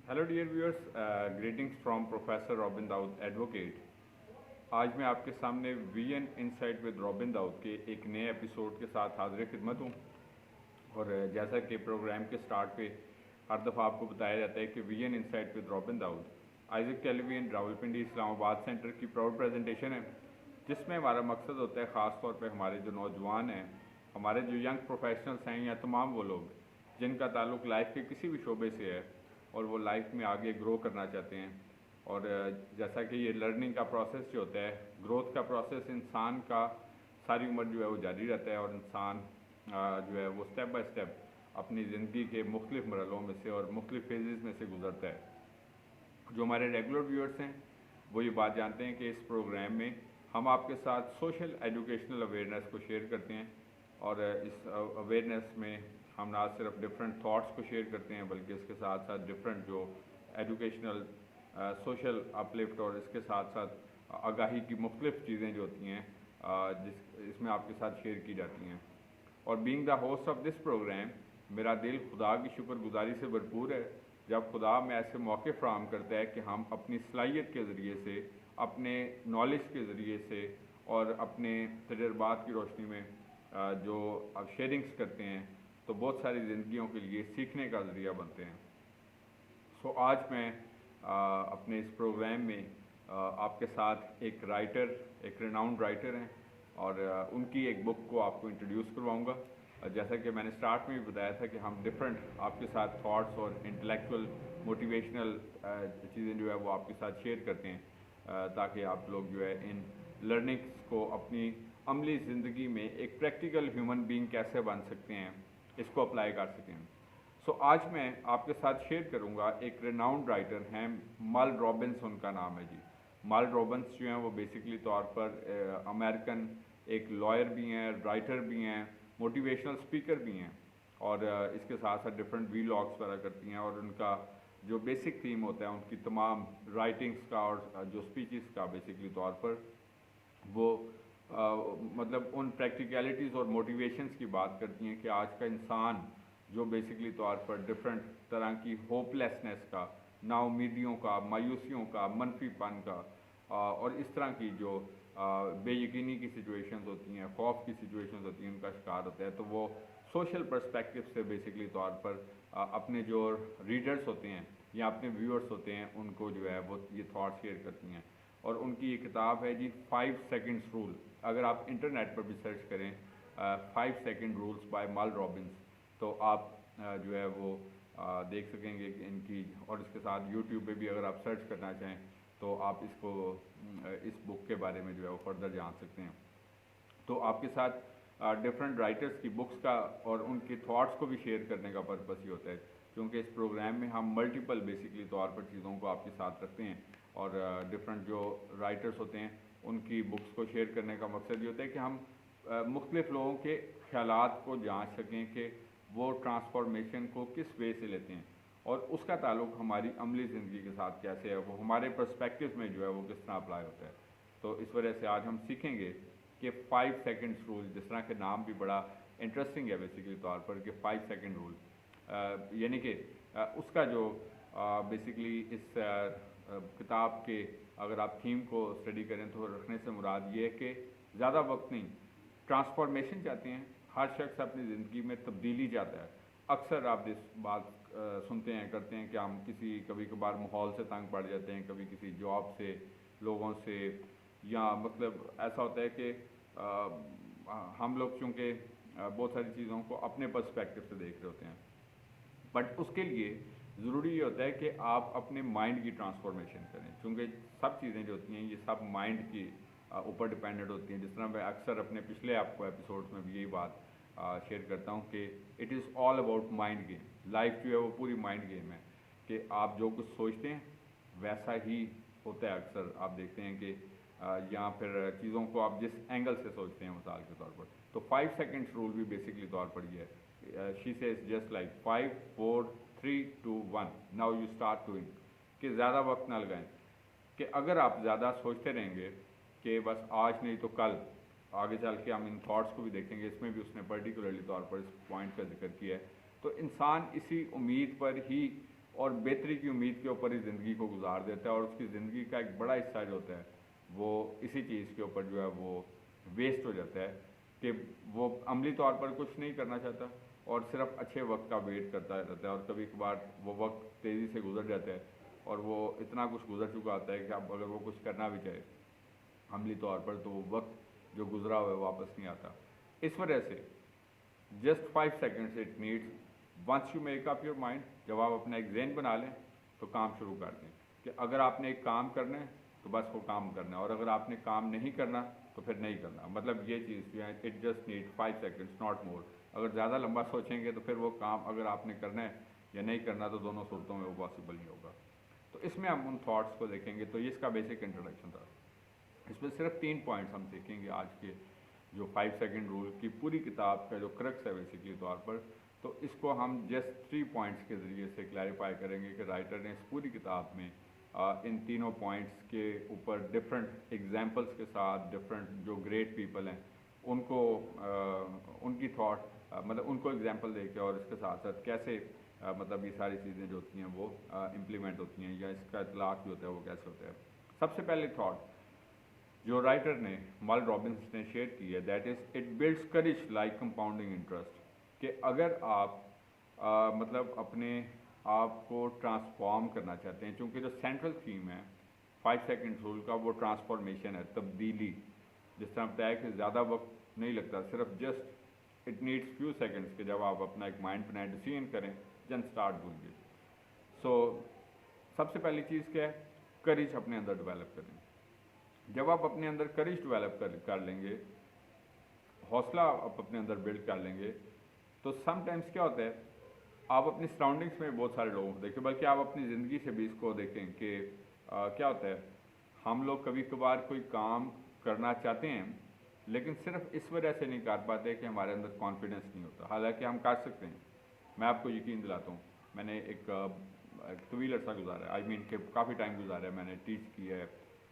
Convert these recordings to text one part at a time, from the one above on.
Hello dear viewers, greetings from professor Robin Daud advocate. आज मैं आपके सामने VN insight with Robin Daud के एक नए एपिसोड के साथ हाजिर खिदमत हूँ। और जैसा कि प्रोग्राम के स्टार्ट पे हर दफ़ा आपको बताया जाता है कि VN insight with Robin Daud Isaac television Rawalpindi Islamabad centre की प्राउड प्रेजेंटेशन है, जिसमें हमारा मकसद होता है ख़ास तौर पे हमारे जो नौजवान हैं, हमारे जो यंग प्रोफेशनल्स हैं या तमाम वो लोग जिनका ताल्लुक लाइफ के किसी भी शोबे से है और वो लाइफ में आगे ग्रो करना चाहते हैं। और जैसा कि ये लर्निंग का प्रोसेस जो होता है, ग्रोथ का प्रोसेस इंसान का सारी उम्र जो है वो जारी रहता है और इंसान जो है वो स्टेप बाय स्टेप अपनी ज़िंदगी के मुख्तलिफ मरलों में से और मुख्तलिफ फेजेस में से गुजरता है। जो हमारे रेगुलर व्यूअर्स हैं वो ये बात जानते हैं कि इस प्रोग्राम में हम आपके साथ सोशल एजुकेशनल अवेयरनेस को शेयर करते हैं और इस अवेयरनेस में हम ना सिर्फ डिफरेंट थॉट्स को शेयर करते हैं बल्कि इसके साथ साथ डिफरेंट जो एजुकेशनल सोशल अपलिफ्ट और इसके साथ साथ आगाही की मुख्तलिफ चीज़ें जो होती हैं जिस इसमें आपके साथ शेयर की जाती हैं। और being the host of this programme, मेरा दिल खुदा की शुक्रगुजारी से भरपूर है जब खुदा में ऐसे मौके फ्राहम करता है कि हम अपनी सलाहियत के ज़रिए से, अपने नॉलेज के ज़रिए से और अपने तजर्बात की रोशनी में जो शेयरिंग्स करते हैं तो बहुत सारी ज़िंदगियों के लिए सीखने का ज़रिया बनते हैं। सो आज मैं अपने इस प्रोग्राम में आपके साथ एक राइटर, एक रिनाउंड राइटर हैं और उनकी एक बुक को आपको इंट्रोड्यूस करवाऊंगा। जैसा कि मैंने स्टार्ट में भी बताया था कि हम डिफरेंट आपके साथ थॉट्स और इंटेलेक्चुअल मोटिवेशनल चीज़ें जो है वो आपके साथ शेयर करते हैं ताकि आप लोग जो है इन लर्निंग्स को अपनी अमली ज़िंदगी में एक प्रैक्टिकल ह्यूमन बीइंग कैसे बन सकते हैं इसको अप्लाई कर सकें। सो आज मैं आपके साथ शेयर करूंगा एक रिनाउंड राइटर हैं, मल रॉबिन्स उनका नाम है जी। मल रॉबिन्स जो हैं वो बेसिकली तौर पर अमेरिकन एक लॉयर भी हैं, राइटर भी हैं, मोटिवेशनल स्पीकर भी हैं और इसके साथ साथ डिफरेंट वीलॉग्स वगैरह करती हैं। और उनका जो बेसिक थीम होता है उनकी तमाम राइटिंग्स का और जो स्पीचेस का बेसिकली तौर पर वो मतलब उन प्रैक्टिकलिटीज़ और मोटिवेशंस की बात करती हैं कि आज का इंसान जो बेसिकली तौर पर डिफरेंट तरह की होपलेसनेस का, नाउमीदियों का, मायूसियों का, मनफीपन का और इस तरह की जो बेयकीनी की सिचुएशंस होती हैं, खौफ की सिचुएशंस होती हैं, उनका शिकार होता है। तो वो सोशल पर्सपेक्टिव से बेसिकली तौर पर अपने जो रीडर्स होते हैं या अपने व्यूअर्स होते हैं उनको जो है वो ये थॉट शेयर करती हैं। और उनकी ये किताब है जी 5 सेकंड्स रूल। अगर आप इंटरनेट पर भी सर्च करें 5 सेकंड रूल्स बाय मल रॉबिन्स तो आप जो है वो देख सकेंगे कि इनकी, और इसके साथ यूट्यूब पे भी अगर आप सर्च करना चाहें तो आप इसको इस बुक के बारे में जो है वो फर्दर जान सकते हैं। तो आपके साथ डिफरेंट राइटर्स की बुक्स का और उनके थॉट्स को भी शेयर करने का पर्पस ही होता है, क्योंकि इस प्रोग्राम में हम मल्टीपल बेसिकली तौर पर चीज़ों को आपके साथ रखते हैं और डिफरेंट जो राइटर्स होते हैं उनकी बुक्स को शेयर करने का मकसद ये होता है कि हम मुख्तलिफ लोगों के ख्यालात को जांच सकें कि वो ट्रांसफॉर्मेशन को किस वे से लेते हैं और उसका ताल्लुक हमारी अमली ज़िंदगी के साथ कैसे है, वो हमारे पर्सपेक्टिव में जो है वो किस तरह अप्लाई होता है। तो इस वजह से आज हम सीखेंगे कि 5 सेकंड्स रूल, जिस तरह के नाम भी बड़ा इंटरेस्टिंग है बेसिकली तौर पर कि 5 सेकंड रूल, यानी कि उसका जो बेसिकली इस किताब के अगर आप थीम को स्टडी करें तो रखने से मुराद ये है कि ज़्यादा वक्त नहीं, ट्रांसफॉर्मेशन चाहते हैं। हर शख्स अपनी ज़िंदगी में तब्दीली चाहता है। अक्सर आप इस बात सुनते हैं करते हैं कि हम किसी कभी कभार माहौल से तंग पड़ जाते हैं, कभी किसी जॉब से, लोगों से, या मतलब ऐसा होता है कि हम लोग चूँकि बहुत सारी चीज़ों को अपने पर्सपेक्टिव से देख रहे होते हैं, बट उसके लिए ज़रूरी ये होता है कि आप अपने माइंड की ट्रांसफॉर्मेशन करें, क्योंकि सब चीज़ें जो होती हैं ये सब माइंड की ऊपर डिपेंडेंट होती हैं। जिस तरह मैं अक्सर अपने पिछले आपको एपिसोड्स में भी यही बात शेयर करता हूँ कि it is all about mind game. Life जो है वो पूरी माइंड गेम है कि आप जो कुछ सोचते हैं वैसा ही होता है। अक्सर आप देखते हैं कि या फिर चीज़ों को आप जिस एंगल से सोचते हैं मिसाल के तौर पर। तो 5 सेकंड्स रूल भी बेसिकली तौर पर ये है, she says just like 5 4 3 2 1 now you start doing, कि ज़्यादा वक्त ना लगाएं। कि अगर आप ज़्यादा सोचते रहेंगे कि बस आज नहीं तो कल, आगे चल के हम इन थॉट्स को भी देखेंगे, इसमें भी उसने पर्टिकुलरली तौर पर इस पॉइंट का जिक्र किया है। तो इंसान इसी उम्मीद पर ही और बेहतरी की उम्मीद के ऊपर ही ज़िंदगी को गुजार देता है, और उसकी ज़िंदगी का एक बड़ा हिस्सा जो होता है वो इसी चीज़ के ऊपर जो है वो वेस्ट हो जाता है कि वो अमली तौर पर कुछ नहीं करना चाहता और सिर्फ अच्छे वक्त का वेट करता रहता है, और कभी कभार वो वक्त तेज़ी से गुजर जाता है और वो इतना कुछ गुजर चुका होता है कि अब अगर वो कुछ करना भी चाहे अमली तौर पर तो वो वक्त जो गुजरा हुआ है वापस नहीं आता। इस वजह से just 5 seconds it needs, once you make up your mind, जब आप अपना एक ज़हन बना लें तो काम शुरू कर दें कि अगर आपने एक काम करना है तो बस वो काम करना है, और अगर आपने काम नहीं करना तो फिर नहीं करना। मतलब ये चीज़ जो है it just need 5 seconds not more. अगर ज़्यादा लंबा सोचेंगे तो फिर वो काम अगर आपने करना है या नहीं करना तो दोनों सूरतों में वो पॉसिबल नहीं होगा। तो इसमें हम उन थॉट्स को देखेंगे। तो ये इसका बेसिक इंट्रोडक्शन था। इसमें सिर्फ 3 पॉइंट्स हम सीखेंगे आज के जो 5 सेकेंड रूल की पूरी किताब का जो क्रक्स है बेसिकली तौर पर। तो इसको हम जस्ट 3 पॉइंट्स के ज़रिए से क्लैरिफाई करेंगे कि राइटर ने इस पूरी किताब में इन तीनों पॉइंट्स के ऊपर डिफरेंट एग्जांपल्स के साथ डिफरेंट जो ग्रेट पीपल हैं उनको उनकी थॉट मतलब उनको एग्जांपल देके और इसके साथ साथ कैसे मतलब ये सारी चीज़ें जो होती हैं वो इम्प्लीमेंट होती हैं या इसका इतलाक़ जो होता है वो कैसे होता है। सबसे पहले थॉट जो राइटर ने मल रॉबिन्स ने शेयर की है, that is it builds courage like compounding interest. कि अगर आप मतलब अपने आप को ट्रांसफॉर्म करना चाहते हैं, चूँकि जो सेंट्रल थीम है 5 सेकेंड रूल का वो ट्रांसफॉर्मेशन है, तब्दीली। जिस तरह बताया कि ज़्यादा वक्त नहीं लगता, सिर्फ just it needs few seconds के जब आप अपना एक माइंड बनाए डिसीजन करें जन स्टार्ट डूइंग इट। सो सबसे पहली चीज़ क्या है, करेज अपने अंदर डेवलप करें। जब आप अपने अंदर करेज डेवलप कर लेंगे, हौसला आप अपने अंदर बिल्ड कर लेंगे, तो समटाइम्स क्या होता है आप अपनी सराउंडिंग्स में बहुत सारे लोगों को देखें, बल्कि आप अपनी ज़िंदगी से भी इसको देखें कि क्या होता है हम लोग कभी कभार कोई काम करना चाहते हैं लेकिन सिर्फ इस वजह से नहीं कर पाते कि हमारे अंदर कॉन्फिडेंस नहीं होता, हालांकि हम कर सकते हैं। मैं आपको यकीन दिलाता हूँ, मैंने एक तवील अर्सा गुजारा है, आई मीन के काफ़ी टाइम गुजारा है, मैंने टीच किया है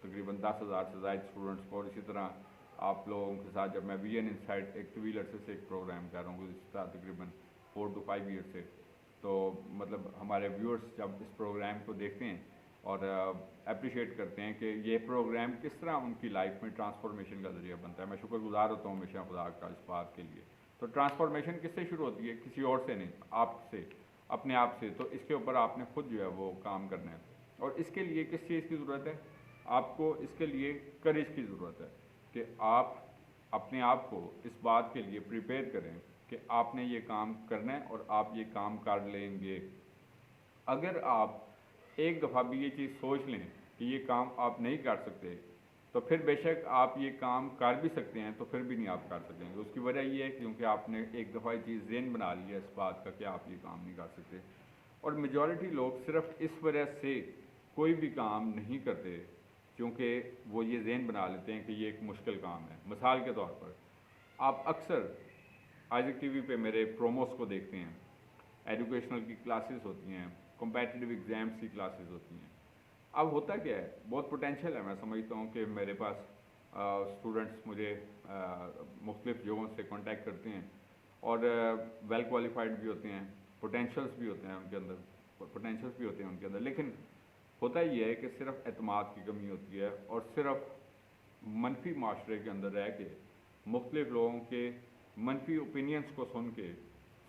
तकरीबन 10,000 से ज़ायद स्टूडेंट्स को, और इसी तरह आप लोगों के साथ जब मैं वीएन इनसाइट एक तवील अरसे से एक प्रोग्राम कर रहा हूँ इस तरह तकरीबन 4 to 5 ईयर से, तो मतलब हमारे व्यूअर्स जब इस प्रोग्राम को देखते हैं और अप्रिशिएट करते हैं कि ये प्रोग्राम किस तरह उनकी लाइफ में ट्रांसफॉर्मेशन का ज़रिया बनता है, मैं शुक्रगुजार होता हूँ हमेशा खुदा का इस बात के लिए। तो ट्रांसफॉर्मेशन किससे शुरू होती है, किसी और से नहीं, आपसे, अपने आप से। तो इसके ऊपर आपने खुद जो है वो काम करना है, और इसके लिए किस चीज़ की ज़रूरत है, आपको इसके लिए करेज की ज़रूरत है कि आप अपने आप को इस बात के लिए प्रिपेयर करें कि आपने ये काम करना है और आप ये काम कर लेंगे। अगर आप एक दफ़ा भी ये चीज़ सोच लें कि ये काम आप नहीं कर सकते, तो फिर बेशक आप ये काम कर भी सकते हैं तो फिर भी नहीं आप कर सकेंगे। उसकी वजह ये है क्योंकि आपने एक दफ़ा ये चीज़ ज़हन बना ली है इस बात का कि आप ये काम नहीं कर सकते। और मेजॉरिटी लोग सिर्फ इस वजह से कोई भी काम नहीं करते क्योंकि वो ये ज़हन बना लेते हैं कि ये एक मुश्किल काम है। मिसाल के तौर पर आप अक्सर आइज़ेक टीवी पे मेरे प्रोमोस को देखते हैं, एजुकेशनल की क्लासेस होती हैं, कॉम्पिटिटिव एग्ज़ाम्स की क्लासेस होती हैं। अब होता क्या है, बहुत पोटेंशियल है, मैं समझता हूँ कि मेरे पास स्टूडेंट्स मुझे मुख्तलिफ़ जगहों से कांटेक्ट करते हैं और वेल क्वालिफाइड भी होते हैं, पोटेंशियल्स भी होते हैं उनके अंदर, लेकिन होता ये है कि सिर्फ एतमाद की कमी होती है और सिर्फ मनफी माशरे के अंदर रह के मुख्तलिफ़ लोगों के मनफी ओपिनियंस को सुन के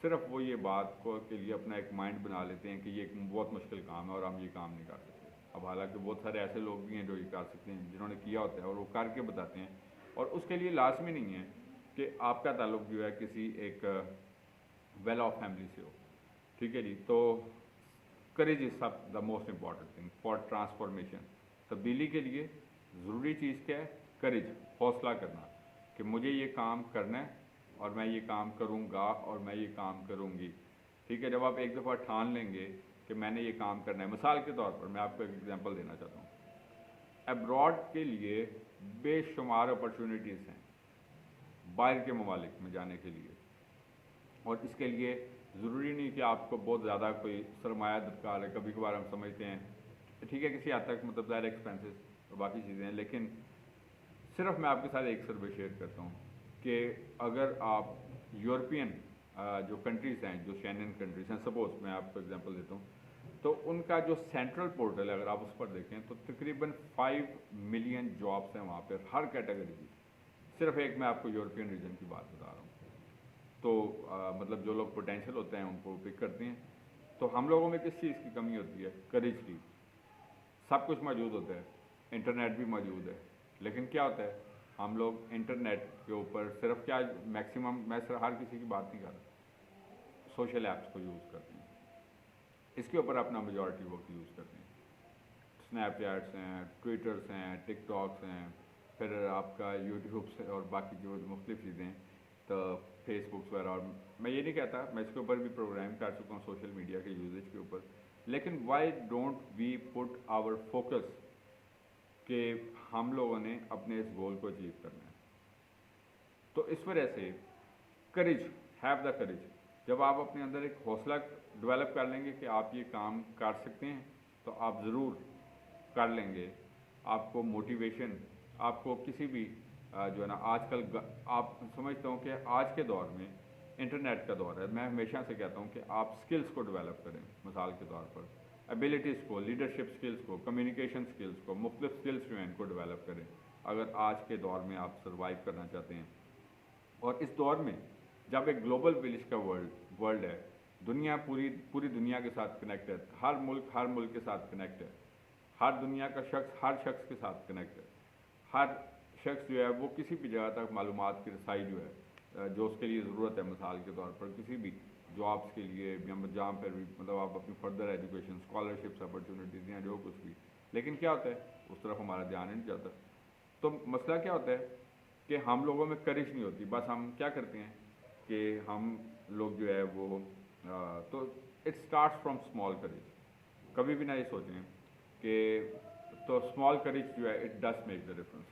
सिर्फ वो ये बात को के लिए अपना एक माइंड बना लेते हैं कि ये एक बहुत मुश्किल काम है और हम ये काम नहीं कर सकते। अब हालांकि बहुत सारे ऐसे लोग भी हैं जो ये कर सकते हैं, जिन्होंने किया होता है और वो करके बताते हैं, और उसके लिए लाजमी नहीं है कि आपका ताल्लुक जो है किसी एक वेल ऑफ फैमिली से हो, ठीक है जी। तो करेज इज सब the most important thing for transformation. तब्दीली के लिए ज़रूरी चीज़ क्या है, करेज, हौसला करना कि मुझे ये काम करना है और मैं ये काम करूँगा और मैं ये काम करूँगी, ठीक है। जब आप एक दफ़ा ठान लेंगे कि मैंने ये काम करना है, मिसाल के तौर पर मैं आपको एक एग्जांपल देना चाहता हूँ। अब्रॉड के लिए बेशुमार अपॉर्चुनिटीज़ हैं बाहर के ममालिक में जाने के लिए, और इसके लिए ज़रूरी नहीं कि आपको बहुत ज़्यादा कोई सरमाया दरकार है। कभी कभार हम समझते हैं ठीक है किसी हद तक मतलब ज़्यादा एक्सपेंसेस और बाकी चीज़ें हैं, लेकिन सिर्फ मैं आपके साथ एक सर्वे शेयर करता हूँ कि अगर आप यूरोपियन जो कंट्रीज़ हैं, जो शेंगन कंट्रीज़ हैं, सपोज़ मैं आपको एग्जांपल देता हूँ, तो तो उनका जो सेंट्रल पोर्टल है अगर आप उस पर देखें तो तकरीबन 5 मिलियन जॉब्स हैं वहाँ पर हर कैटेगरी की। सिर्फ एक मैं आपको यूरोपियन रीजन की बात बता रहा हूँ। तो मतलब जो लोग पोटेंशियल होते हैं उनको पिक करते हैं। तो हम लोगों में किस चीज़ की कमी होती है? करेज की। सब कुछ मौजूद होता है, इंटरनेट भी मौजूद है, लेकिन क्या होता है हम लोग इंटरनेट के ऊपर सिर्फ क्या मैक्सिमम, मैं सिर्फ हर किसी की बात नहीं कर रहा, सोशल ऐप्स को यूज़ करते हैं, इसके ऊपर अपना मेजॉरिटी वक्त यूज़ करते हैं। स्नैपचैट्स हैं, ट्विटर्स हैं, टिकटॉक्स हैं, फिर आपका यूट्यूब से और बाकी जो मुख्तलिफ चीज़ें, तो फेसबुक्स वगैरह। और मैं ये नहीं कहता, मैं इसके ऊपर भी प्रोग्राम कर चुका हूँ सोशल मीडिया के यूजेज के ऊपर, लेकिन why don't we put our focus कि हम लोगों ने अपने इस गोल को अचीव करना है। तो इस वजह से करेज, हैव द करेज। जब आप अपने अंदर एक हौसला डेवलप कर लेंगे कि आप ये काम कर सकते हैं, तो आप ज़रूर कर लेंगे। आपको मोटिवेशन, आपको किसी भी जो है ना, आजकल आप समझता हूँ कि आज के दौर में इंटरनेट का दौर है। मैं हमेशा से कहता हूँ कि आप स्किल्स को डेवलप करें। मिसाल के तौर पर एबिलिटीज़ को, लीडरशिप स्किल्स को, कम्युनिकेशन स्किल्स को, मुख्तलिफ स्किल्स जो हैं इनको डेवलप करें अगर आज के दौर में आप सर्वाइव करना चाहते हैं। और इस दौर में जब एक ग्लोबल विलेज का वर्ल्ड है, दुनिया पूरी दुनिया के साथ कनेक्ट है, हर मुल्क के साथ कनेक्ट है, हर दुनिया का शख्स हर शख्स के साथ कनेक्ट है, हर शख्स जो है वो किसी भी जगह तक मालूमात की रसाई जो है जो उसके लिए ज़रूरत है, मिसाल के तौर पर किसी भी जॉब्स के लिए या जहाँ पर भी, मतलब आप अपनी फर्दर एजुकेशन, स्कॉलरशिप्स, अपॉर्चुनिटीज़ या जो कुछ भी। लेकिन क्या होता है उस तरफ हमारा ध्यान नहीं जाता। तो मसला क्या होता है कि हम लोगों में करिश नहीं होती। बस हम क्या करते हैं कि हम लोग जो है वो तो इट स्टार्ट्स फ्रॉम स्मॉल करेज। कभी भी ना ये सोचें कि तो स्मॉल करेज जो है it does make the difference.